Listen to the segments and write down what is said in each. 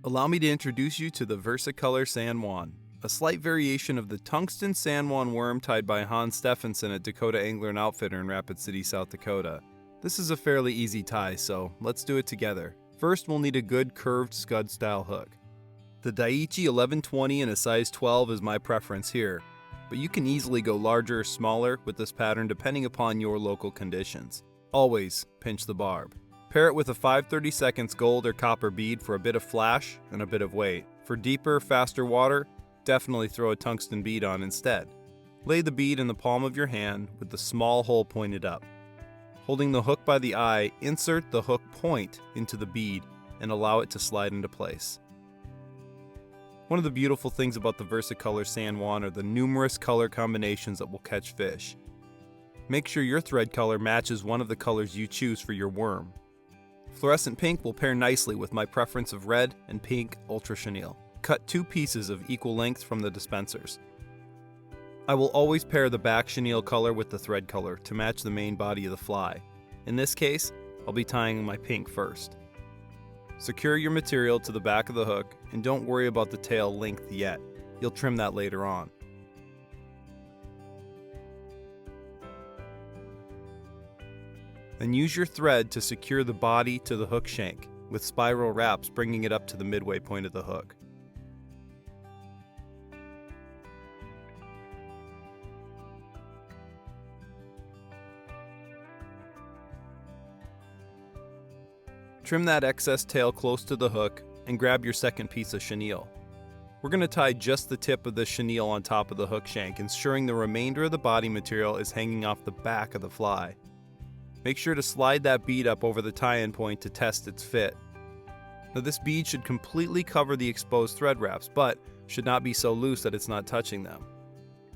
Allow me to introduce you to the Versicolor San Juan, a slight variation of the Tungsten San Juan worm tied by Hans Stephenson at Dakota Angler and Outfitter in Rapid City, South Dakota. This is a fairly easy tie, so let's do it together. First, we'll need a good curved scud-style hook. The Daiichi 1120 in a size 12 is my preference here, but you can easily go larger or smaller with this pattern depending upon your local conditions. Always pinch the barb. Pair it with a 5/32 gold or copper bead for a bit of flash and a bit of weight. For deeper, faster water, definitely throw a tungsten bead on instead. Lay the bead in the palm of your hand with the small hole pointed up. Holding the hook by the eye, insert the hook point into the bead and allow it to slide into place. One of the beautiful things about the Versicolor San Juan are the numerous color combinations that will catch fish. Make sure your thread color matches one of the colors you choose for your worm. Fluorescent pink will pair nicely with my preference of red and pink Ultra Chenille. Cut 2 pieces of equal length from the dispensers. I will always pair the back chenille color with the thread color to match the main body of the fly. In this case, I'll be tying my pink first. Secure your material to the back of the hook and don't worry about the tail length yet. You'll trim that later on. Then use your thread to secure the body to the hook shank, with spiral wraps bringing it up to the midway point of the hook. Trim that excess tail close to the hook and grab your second piece of chenille. We're going to tie just the tip of the chenille on top of the hook shank, ensuring the remainder of the body material is hanging off the back of the fly. Make sure to slide that bead up over the tie-in point to test its fit. Now this bead should completely cover the exposed thread wraps, but should not be so loose that it's not touching them.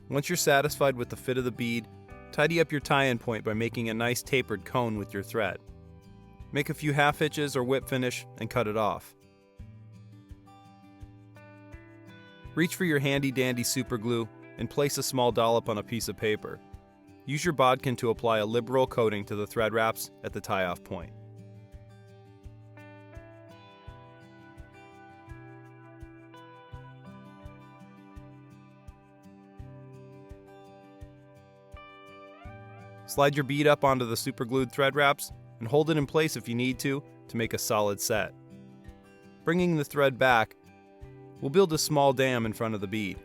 Once you're satisfied with the fit of the bead, tidy up your tie-in point by making a nice tapered cone with your thread. Make a few half hitches or whip finish and cut it off. Reach for your handy dandy super glue and place a small dollop on a piece of paper. Use your bodkin to apply a liberal coating to the thread wraps at the tie-off point. Slide your bead up onto the superglued thread wraps and hold it in place if you need to make a solid set. Bringing the thread back, we'll build a small dam in front of the bead.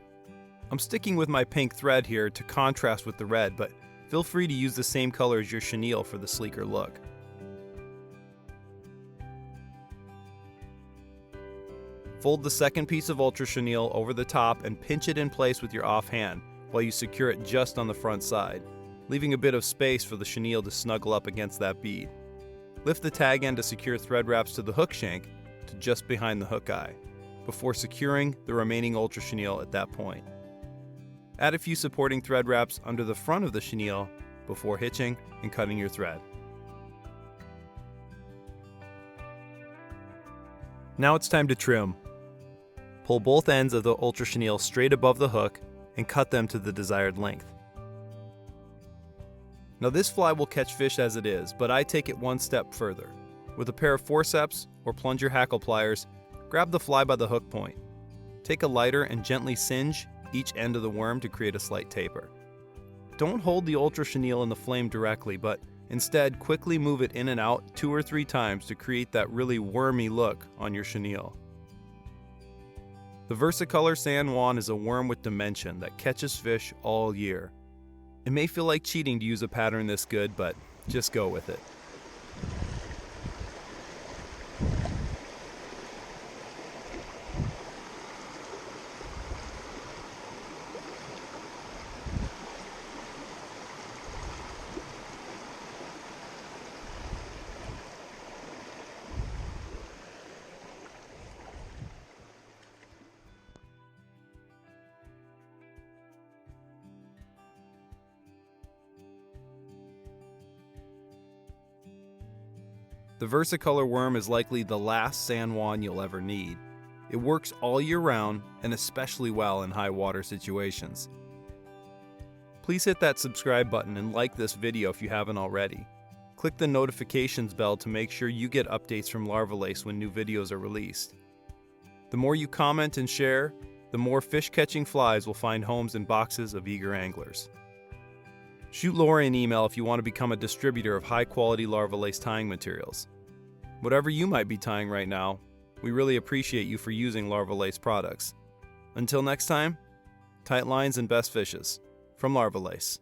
I'm sticking with my pink thread here to contrast with the red, but feel free to use the same color as your chenille for the sleeker look. Fold the second piece of Ultra Chenille over the top and pinch it in place with your offhand while you secure it just on the front side, leaving a bit of space for the chenille to snuggle up against that bead. Lift the tag end to secure thread wraps to the hook shank to just behind the hook eye, before securing the remaining Ultra Chenille at that point. Add a few supporting thread wraps under the front of the chenille before hitching and cutting your thread. Now it's time to trim. Pull both ends of the Ultra Chenille straight above the hook and cut them to the desired length. Now this fly will catch fish as it is, but I take it one step further. With a pair of forceps or plunger hackle pliers, grab the fly by the hook point. Take a lighter and gently singe each end of the worm to create a slight taper. Don't hold the Ultra Chenille in the flame directly, but instead quickly move it in and out 2 or 3 times to create that really wormy look on your chenille. The Versicolor San Juan is a worm with dimension that catches fish all year. It may feel like cheating to use a pattern this good, but just go with it. The Versicolor Worm is likely the last San Juan you'll ever need. It works all year round and especially well in high water situations. Please hit that subscribe button and like this video if you haven't already. Click the notifications bell to make sure you get updates from Larva Lace when new videos are released. The more you comment and share, the more fish-catching flies will find homes in boxes of eager anglers. Shoot Lori an email if you want to become a distributor of high-quality larva lace tying materials. Whatever you might be tying right now, we really appreciate you for using Larva Lace products. Until next time, tight lines and best fishes from Larva Lace.